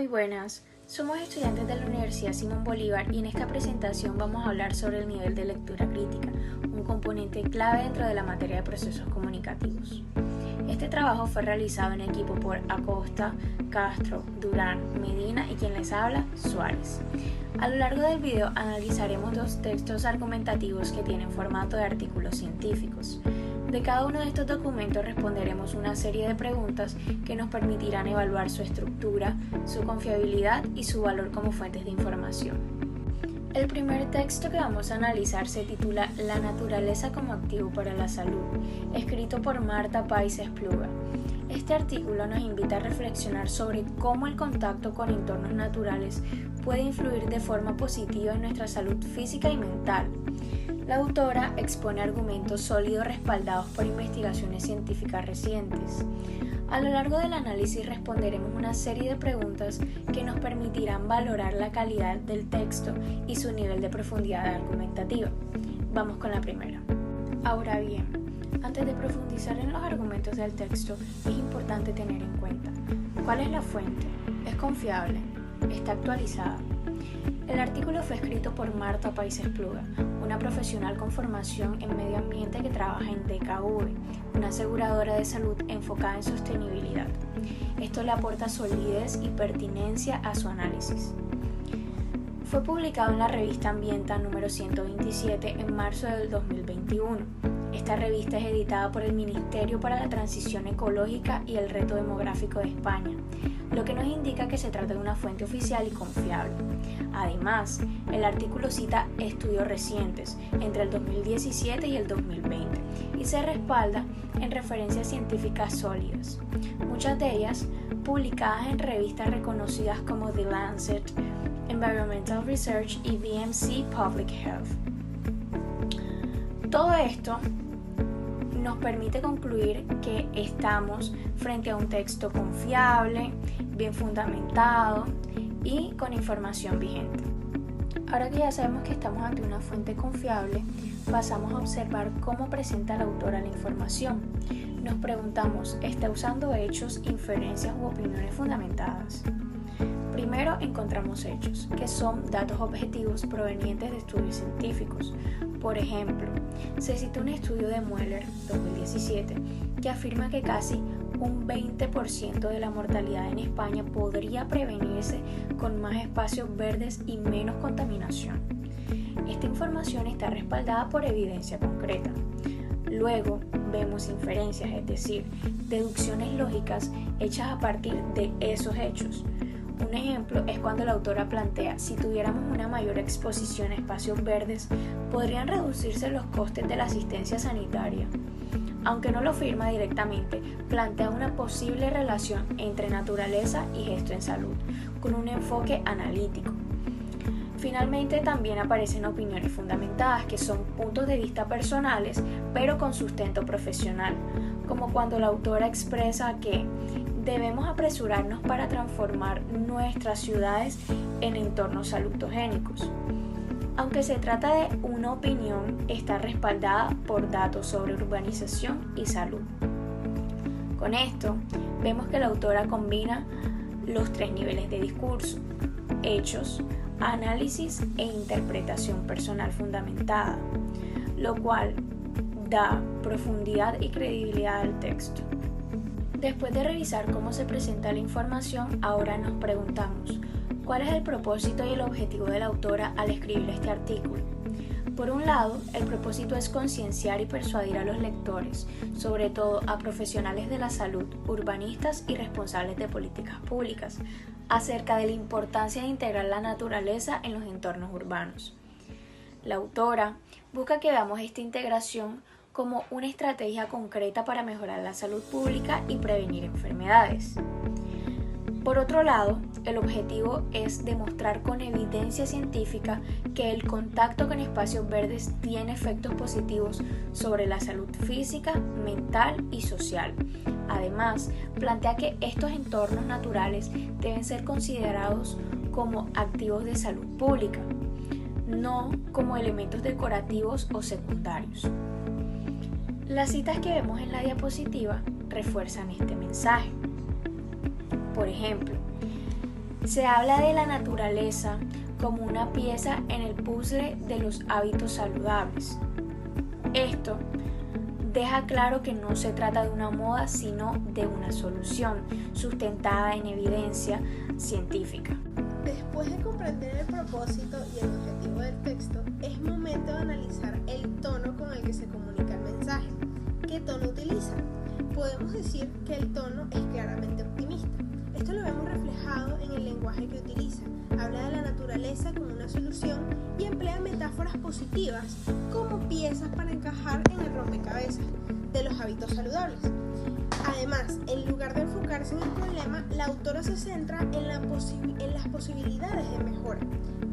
Muy buenas, somos estudiantes de la Universidad Simón Bolívar y en esta presentación vamos a hablar sobre el nivel de lectura crítica, un componente clave dentro de la materia de procesos comunicativos. Este trabajo fue realizado en equipo por Acosta, Castro, Durán, Medina y quien les habla, Suárez. A lo largo del video analizaremos dos textos argumentativos que tienen formato de artículos científicos. De cada uno de estos documentos responderemos una serie de preguntas que nos permitirán evaluar su estructura, su confiabilidad y su valor como fuentes de información. El primer texto que vamos a analizar se titula La naturaleza como activo para la salud, escrito por Marta Pais Espluga. Este artículo nos invita a reflexionar sobre cómo el contacto con entornos naturales puede influir de forma positiva en nuestra salud física y mental. La autora expone argumentos sólidos respaldados por investigaciones científicas recientes. A lo largo del análisis responderemos una serie de preguntas que nos permitirán valorar la calidad del texto y su nivel de profundidad argumentativa. Vamos con la primera. Ahora bien, antes de profundizar en los argumentos del texto, es importante tener en cuenta ¿cuál es la fuente? ¿Es confiable? ¿Está actualizada? El artículo fue escrito por Marta Pais Espluga, una profesional con formación en medio ambiente que trabaja en DKV, una aseguradora de salud enfocada en sostenibilidad. Esto le aporta solidez y pertinencia a su análisis. Fue publicado en la revista Ambienta número 127 en marzo del 2021. Esta revista es editada por el Ministerio para la Transición Ecológica y el Reto Demográfico de España, lo que nos indica que se trata de una fuente oficial y confiable. Además, el artículo cita estudios recientes, entre el 2017 y el 2020, y se respalda en referencias científicas sólidas, muchas de ellas publicadas en revistas reconocidas como The Lancet, Environmental Research y BMC Public Health. Todo esto nos permite concluir que estamos frente a un texto confiable, bien fundamentado y con información vigente. Ahora que ya sabemos que estamos ante una fuente confiable, pasamos a observar cómo presenta la autora la información. Nos preguntamos, ¿está usando hechos, inferencias u opiniones fundamentadas? Primero encontramos hechos, que son datos objetivos provenientes de estudios científicos. Por ejemplo, se cita un estudio de Mueller, 2017, que afirma que casi un 20% de la mortalidad en España podría prevenirse con más espacios verdes y menos contaminación. Esta información está respaldada por evidencia concreta. Luego vemos inferencias, es decir, deducciones lógicas hechas a partir de esos hechos. Un ejemplo es cuando la autora plantea, si tuviéramos una mayor exposición a espacios verdes, podrían reducirse los costes de la asistencia sanitaria. Aunque no lo firma directamente, plantea una posible relación entre naturaleza y gesto en salud, con un enfoque analítico. Finalmente también aparecen opiniones fundamentadas, que son puntos de vista personales, pero con sustento profesional, como cuando la autora expresa que debemos apresurarnos para transformar nuestras ciudades en entornos salutogénicos. Aunque se trata de una opinión, está respaldada por datos sobre urbanización y salud. Con esto, vemos que la autora combina los tres niveles de discurso: hechos, análisis e interpretación personal fundamentada, lo cual da profundidad y credibilidad al texto. Después de revisar cómo se presenta la información, ahora nos preguntamos, ¿cuál es el propósito y el objetivo de la autora al escribir este artículo? Por un lado, el propósito es concienciar y persuadir a los lectores, sobre todo a profesionales de la salud, urbanistas y responsables de políticas públicas, acerca de la importancia de integrar la naturaleza en los entornos urbanos. La autora busca que veamos esta integración como una estrategia concreta para mejorar la salud pública y prevenir enfermedades. Por otro lado, el objetivo es demostrar con evidencia científica que el contacto con espacios verdes tiene efectos positivos sobre la salud física, mental y social. Además, plantea que estos entornos naturales deben ser considerados como activos de salud pública, no como elementos decorativos o secundarios. Las citas que vemos en la diapositiva refuerzan este mensaje. Por ejemplo, Se habla de la naturaleza como una pieza en el puzzle de los hábitos saludables. Esto deja claro que no se trata de una moda, sino de una solución sustentada en evidencia científica. Después de comprender el propósito y el objetivo del texto, es momento de analizar el tono con el que se comunica el mensaje. ¿Qué tono utiliza? Podemos decir que el tono es claramente optimista. Esto lo vemos reflejado en el lenguaje que utiliza. Habla de la naturaleza como una solución y emplea metáforas positivas como piezas para encajar en el rompecabezas de los hábitos saludables. Además, en lugar de enfocarse en el problema, la autora se centra en las posibilidades de mejora,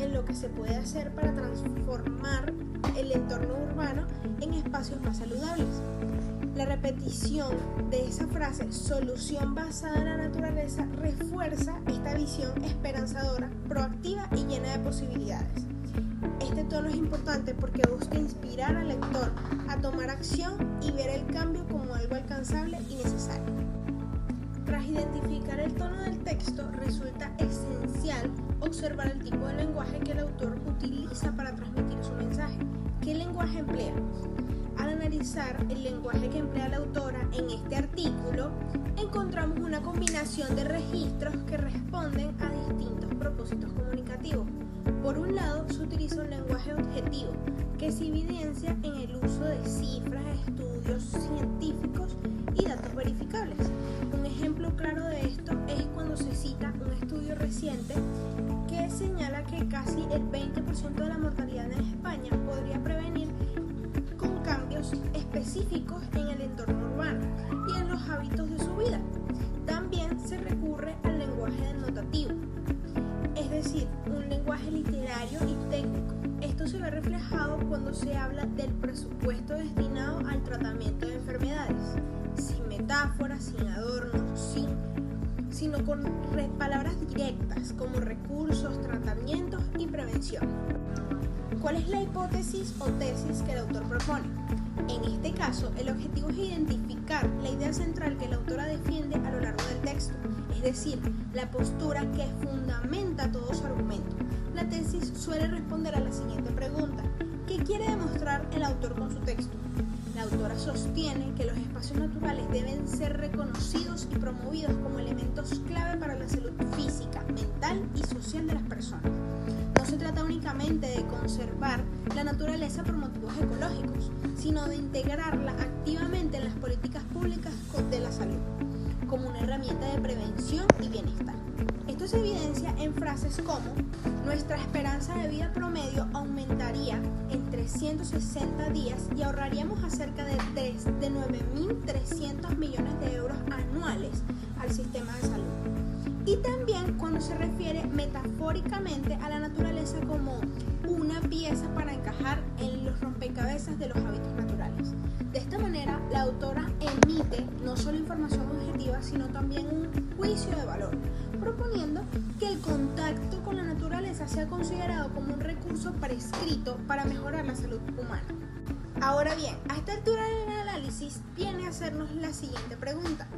en lo que se puede hacer para transformar el entorno urbano en espacios más saludables. La repetición de esa frase, solución basada en la naturaleza, refuerza esta visión esperanzadora, proactiva y llena de posibilidades. Este tono es importante porque busca inspirar al lector a tomar acción y ver el cambio como algo alcanzable y necesario. Tras identificar el tono del texto, resulta esencial observar el tipo de lenguaje que el autor utiliza para transmitir su mensaje. ¿Qué lenguaje emplea? Al analizar el lenguaje que emplea la autora en este artículo, encontramos una combinación de registros que responden a distintos propósitos comunicativos. Por un lado, se utiliza un lenguaje objetivo, que se evidencia en el uso de cifras, estudios científicos y datos verificables. Un ejemplo claro de esto es cuando se cita un estudio reciente que señala que casi el 20% de la mortalidad en España podría prevenir con cambios específicos en el entorno urbano y en los hábitos de su vida. También se recurre al lenguaje denotativo, es decir, un lenguaje literario y técnico. Esto se ve reflejado cuando se habla del presupuesto destinado al tratamiento de enfermedades, sin metáforas, sin adornos, sino con palabras directas como recursos, tratamientos y prevención. ¿Cuál es la hipótesis o tesis que el autor propone? En este caso, el objetivo es identificar la idea central que la autora defiende a lo largo del texto, es decir, la postura que fundamenta todo su argumento. La tesis suele responder a la siguiente pregunta: ¿qué quiere demostrar el autor con su texto? La autora sostiene que los espacios naturales deben ser reconocidos y promovidos como elementos clave para la salud física, mental y social de las personas. No se trata únicamente de conservar la naturaleza por motivos ecológicos, sino de integrarla activamente en las políticas públicas de la salud, como una herramienta de prevención y bienestar. Esto se evidencia en frases como: nuestra esperanza de vida promedio aumentaría en 360 días y ahorraríamos a cerca de 9.300 millones de euros anuales al sistema de salud. Y también cuando se refiere metafóricamente a la naturaleza como una pieza para encajar en los rompecabezas de los hábitos naturales. De esta manera, la autora emite no solo información objetiva, sino también un juicio de valor, proponiendo que el contacto con la naturaleza sea considerado como un recurso prescrito para mejorar la salud humana. Ahora bien, a esta altura del análisis viene a hacernos la siguiente pregunta: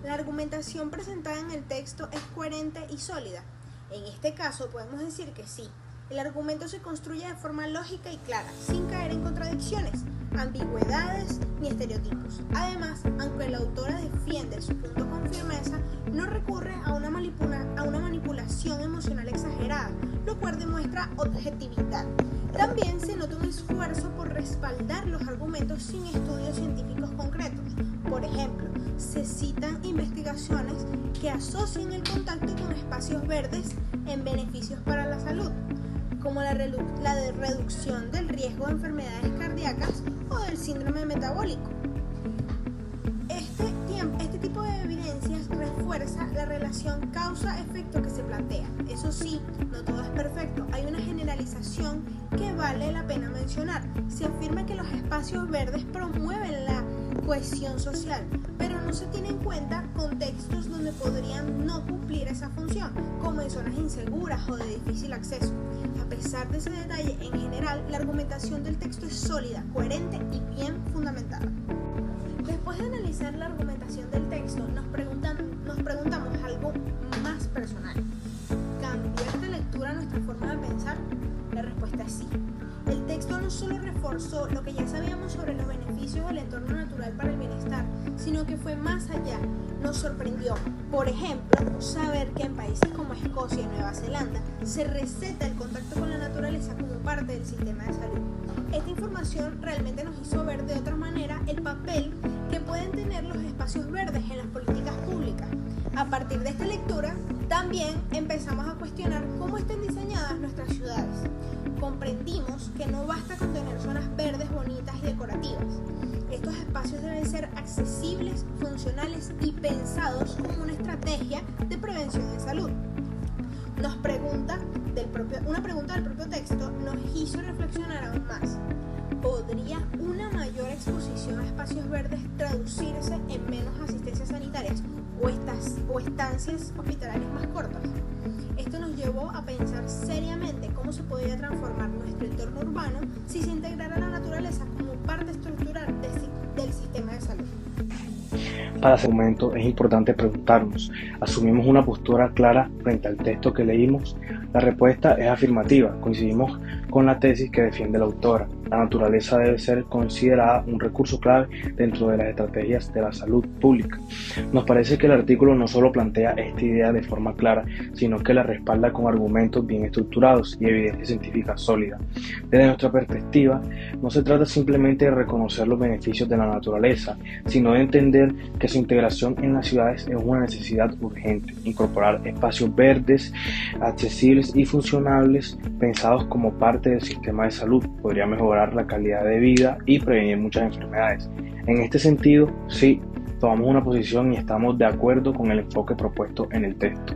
¿la argumentación presentada en el texto es coherente y sólida? En este caso podemos decir que sí. El argumento se construye de forma lógica y clara, sin caer en contradicciones, ambigüedades ni estereotipos. Además, aunque la autora defiende su punto con firmeza, no recurre a una manipulación emocional exagerada, lo cual demuestra objetividad. También se nota un esfuerzo por respaldar los argumentos sin estudios científicos concretos. Por ejemplo, se citan investigaciones que asocian el contacto con espacios verdes en beneficios para la salud, como la de reducción del riesgo de enfermedades cardíacas o del síndrome metabólico. Este tipo de evidencias refuerza la relación causa-efecto que se plantea. Eso sí, no todo es perfecto. Hay una generalización que vale la pena mencionar. Se afirma que los espacios verdes promueven la cohesión social, pero no se tiene en cuenta contextos donde podrían no cumplir esa función, como en zonas inseguras o de difícil acceso. A pesar de ese detalle, en general, la argumentación del texto es sólida, coherente y bien fundamentada. Después de analizar la argumentación del texto, nos preguntamos algo más personal. reforzó lo que ya sabíamos sobre los beneficios del entorno natural para el bienestar, sino que fue más allá. Nos sorprendió, por ejemplo, saber que en países como Escocia y Nueva Zelanda se receta el contacto con la naturaleza como parte del sistema de salud. Esta información realmente nos hizo ver de otra manera el papel que pueden tener los espacios verdes en las políticas públicas. A partir de esta lectura, también empezamos a cuestionar cómo están diseñadas nuestras ciudades. Comprendimos que no basta con tener zonas verdes bonitas y decorativas. Estos espacios deben ser accesibles, funcionales y pensados como una estrategia de prevención de salud. Una pregunta del propio texto nos hizo reflexionar aún más. ¿Podría una mayor exposición a espacios verdes traducirse en menos asistencias sanitarias o estancias hospitalarias más cortas? Esto nos llevó a pensar seriamente cómo se podría transformar nuestro entorno urbano si se integrara la naturaleza como parte estructural del sistema de salud. Para ese momento es importante preguntarnos, ¿asumimos una postura clara frente al texto que leímos? La respuesta es afirmativa, coincidimos con la tesis que defiende la autora. La naturaleza debe ser considerada un recurso clave dentro de las estrategias de la salud pública. Nos parece que el artículo no solo plantea esta idea de forma clara, sino que la respalda con argumentos bien estructurados y evidencia científica sólida. Desde nuestra perspectiva, no se trata simplemente de reconocer los beneficios de la naturaleza, sino de entender que su integración en las ciudades es una necesidad urgente. Incorporar espacios verdes, accesibles y funcionables, pensados como parte del sistema de salud, podría mejorar la calidad de vida y prevenir muchas enfermedades. En este sentido, sí, tomamos una posición y estamos de acuerdo con el enfoque propuesto en el texto.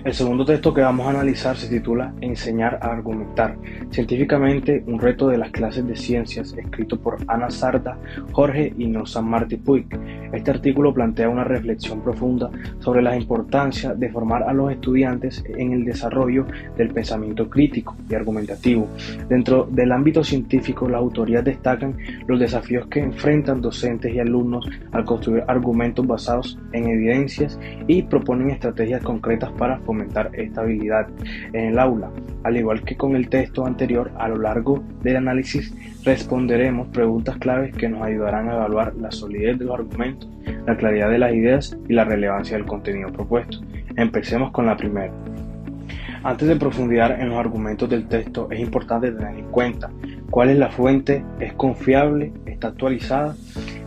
El segundo texto que vamos a analizar se titula Enseñar a argumentar. Científicamente, un reto de las clases de ciencias, escrito por Ana Sarda, Jorge y Nosan Martí Puig. Este artículo plantea una reflexión profunda sobre la importancia de formar a los estudiantes en el desarrollo del pensamiento crítico y argumentativo. Dentro del ámbito científico, las autorías destacan los desafíos que enfrentan docentes y alumnos al construir argumentos basados en evidencias y proponen estrategias concretas para fomentar esta habilidad en el aula. Al igual que con el texto anterior, a lo largo del análisis responderemos preguntas claves que nos ayudarán a evaluar la solidez de los argumentos, la claridad de las ideas y la relevancia del contenido propuesto. Empecemos con la primera. Antes de profundizar en los argumentos del texto, es importante tener en cuenta cuál es la fuente, es confiable, está actualizada.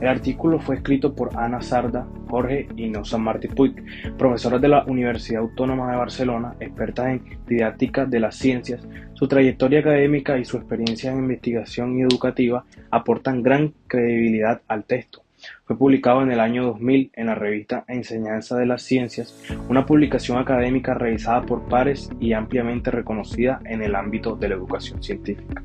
El artículo fue escrito por Ana Sarda, Jorge y Nosan Martí Puig, profesoras de la Universidad Autónoma de Barcelona, expertas en didáctica de las ciencias. Su trayectoria académica y su experiencia en investigación y educativa aportan gran credibilidad al texto. Fue publicado en el año 2000 en la revista Enseñanza de las Ciencias, una publicación académica revisada por pares y ampliamente reconocida en el ámbito de la educación científica.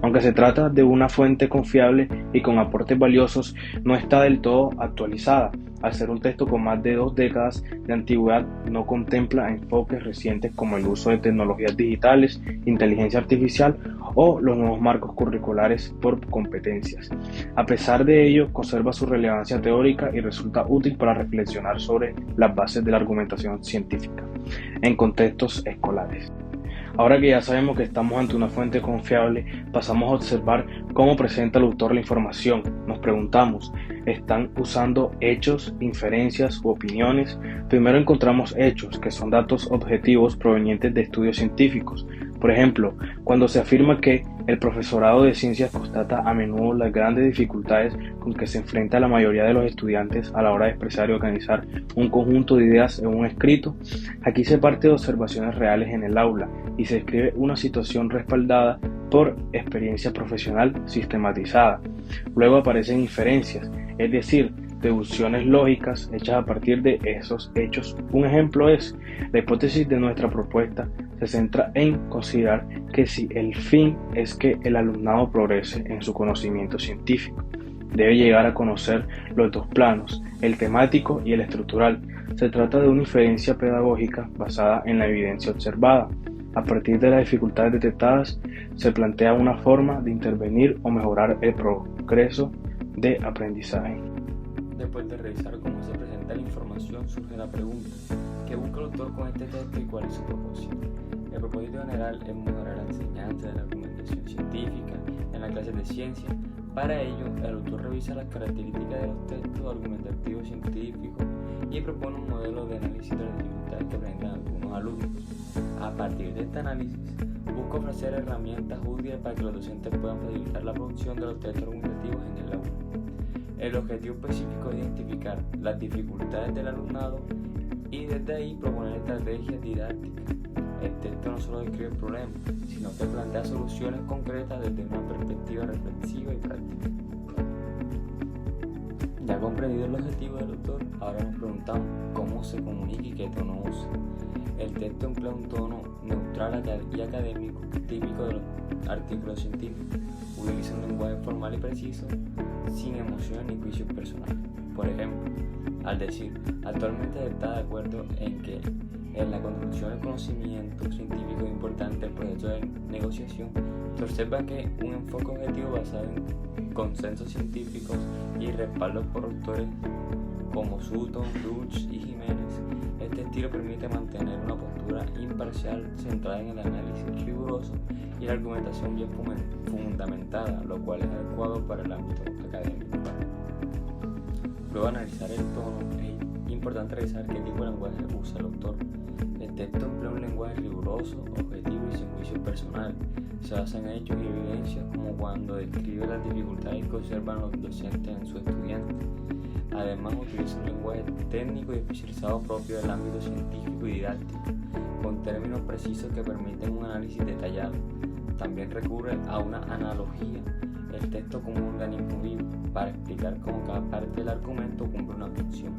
Aunque se trata de una fuente confiable y con aportes valiosos, no está del todo actualizada. Al ser un texto con más de 2 décadas de antigüedad, no contempla enfoques recientes como el uso de tecnologías digitales, inteligencia artificial o los nuevos marcos curriculares por competencias. A pesar de ello, conserva su relevancia teórica y resulta útil para reflexionar sobre las bases de la argumentación científica en contextos escolares. Ahora que ya sabemos que estamos ante una fuente confiable, pasamos a observar cómo presenta el autor la información. Nos preguntamos, ¿están usando hechos, inferencias u opiniones? Primero encontramos hechos, que son datos objetivos provenientes de estudios científicos. Por ejemplo, cuando se afirma que el profesorado de ciencias constata a menudo las grandes dificultades con que se enfrenta la mayoría de los estudiantes a la hora de expresar y organizar un conjunto de ideas en un escrito, aquí se parte de observaciones reales en el aula y se describe una situación respaldada por experiencia profesional sistematizada. Luego aparecen inferencias, es decir, deducciones lógicas hechas a partir de esos hechos. Un ejemplo es, la hipótesis de nuestra propuesta se centra en considerar que si el fin es que el alumnado progrese en su conocimiento científico, debe llegar a conocer los 2 planos, el temático y el estructural. Se trata de una inferencia pedagógica basada en la evidencia observada. A partir de las dificultades detectadas, se plantea una forma de intervenir o mejorar el progreso de aprendizaje. Después de revisar cómo se presenta la información, surge la pregunta: ¿qué busca el autor con este texto y cuál es su propósito? El propósito general es mejorar la enseñanza de la argumentación científica, en la clases de ciencia. Para ello, el autor revisa las características de los textos argumentativos científicos y propone un modelo de análisis de las dificultades que presentan algunos alumnos. A partir de este análisis, busca ofrecer herramientas útiles para que los docentes puedan facilitar la producción de los textos argumentativos en el aula. El objetivo específico es identificar las dificultades del alumnado y desde ahí proponer estrategias didácticas. El texto no solo describe el problema, sino que plantea soluciones concretas desde una perspectiva reflexiva y práctica. Ya comprendido el objetivo del autor, ahora nos preguntamos cómo se comunica y qué tono usa. El texto emplea un tono neutral y académico, típico de los artículos científicos. Utiliza un lenguaje formal y preciso, sin emociones ni juicios personales. Por ejemplo, al decir, actualmente se está de acuerdo en que en la construcción del conocimiento científico es importante el proceso de negociación, se observa que un enfoque objetivo basado en consensos científicos y respaldos por autores como Sutton, Ruch y Jiménez. Este estilo permite mantener una postura imparcial centrada en el análisis riguroso y la argumentación bien fundamentada, lo cual es adecuado para el ámbito académico. Luego de analizar el tono, es importante revisar qué tipo de lenguaje usa el autor. El texto emplea un lenguaje riguroso, objetivo y sin juicio personal. Se basa en hechos y evidencias, como cuando describe las dificultades que observan los docentes en sus estudiantes. Además, utiliza un lenguaje técnico y especializado propio del ámbito científico y didáctico, con términos precisos que permiten un análisis detallado. También recurre a una analogía, el texto como un organismo vivo, para explicar cómo cada parte del argumento cumple una función.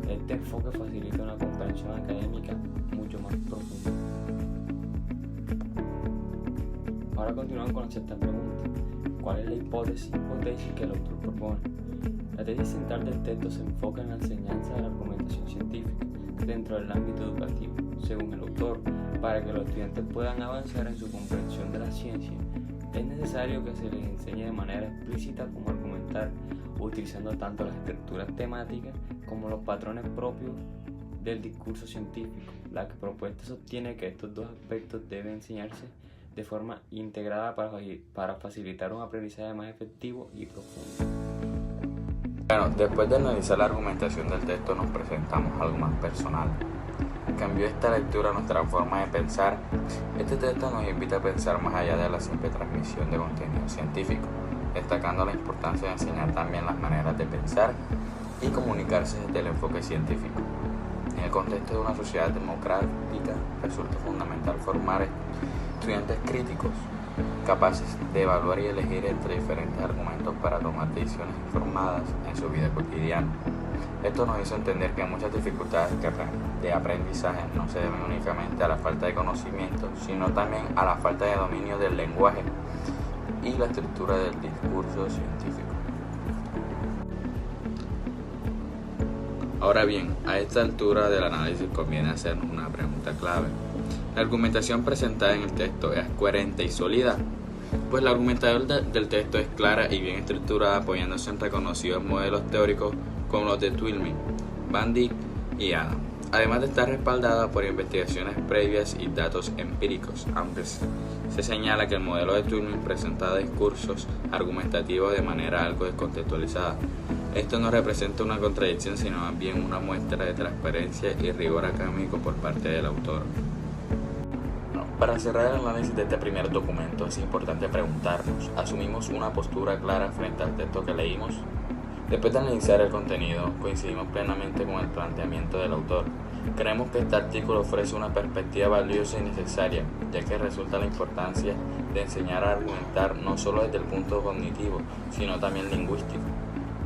Este enfoque facilita una comprensión académica mucho más profunda. Ahora continuamos con la sexta pregunta. ¿Cuál es la hipótesis que el autor propone? La tesis central del texto se enfoca en la enseñanza de la argumentación científica dentro del ámbito educativo. Según el autor, para que los estudiantes puedan avanzar en su comprensión de la ciencia, es necesario que se les enseñe de manera explícita cómo argumentar, utilizando tanto las estructuras temáticas como los patrones propios del discurso científico. La propuesta sostiene que estos dos aspectos deben enseñarse de forma integrada para facilitar un aprendizaje más efectivo y profundo. Bueno, después de analizar la argumentación del texto, nos presentamos algo más personal. Cambió esta lectura nuestra forma de pensar. Este texto nos invita a pensar más allá de la simple transmisión de contenido científico, destacando la importancia de enseñar también las maneras de pensar y comunicarse desde el enfoque científico. En el contexto de una sociedad democrática, resulta fundamental formar estudiantes críticos, capaces de evaluar y elegir entre diferentes argumentos para tomar decisiones informadas en su vida cotidiana. Esto nos hizo entender que muchas dificultades de aprendizaje no se deben únicamente a la falta de conocimiento, sino también a la falta de dominio del lenguaje y la estructura del discurso científico. Ahora bien, a esta altura del análisis conviene hacernos una pregunta clave. ¿La argumentación presentada en el texto es coherente y sólida? Pues la argumentación del texto es clara y bien estructurada, apoyándose en reconocidos modelos teóricos como los de Twilman, Van Dijk y Adam, además de estar respaldada por investigaciones previas y datos empíricos, aunque se señala que el modelo de Twilman presenta discursos argumentativos de manera algo descontextualizada. Esto no representa una contradicción, sino más bien una muestra de transparencia y rigor académico por parte del autor. Para cerrar el análisis de este primer documento es importante preguntarnos, ¿asumimos una postura clara frente al texto que leímos? Después de analizar el contenido, coincidimos plenamente con el planteamiento del autor. Creemos que este artículo ofrece una perspectiva valiosa y necesaria, ya que resulta la importancia de enseñar a argumentar no solo desde el punto cognitivo, sino también lingüístico.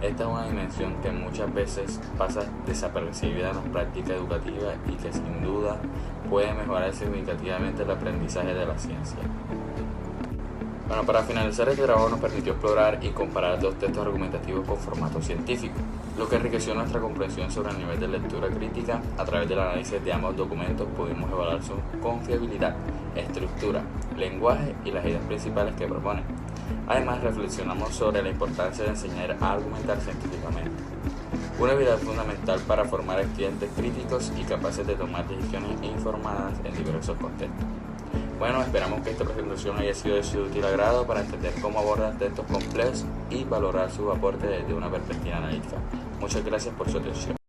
Esta es una dimensión que muchas veces pasa desapercibida en la práctica educativa y que sin duda puede mejorar significativamente el aprendizaje de la ciencia. Bueno, para finalizar, este trabajo nos permitió explorar y comparar dos textos argumentativos con formato científico, lo que enriqueció nuestra comprensión sobre el nivel de lectura crítica. A través del análisis de ambos documentos pudimos evaluar su confiabilidad, estructura, lenguaje y las ideas principales que proponen. Además, reflexionamos sobre la importancia de enseñar a argumentar científicamente, una habilidad fundamental para formar estudiantes críticos y capaces de tomar decisiones informadas en diversos contextos. Bueno, esperamos que esta presentación haya sido de su útil agrado para entender cómo abordan textos complejos y valorar su aporte desde una perspectiva analítica. Muchas gracias por su atención.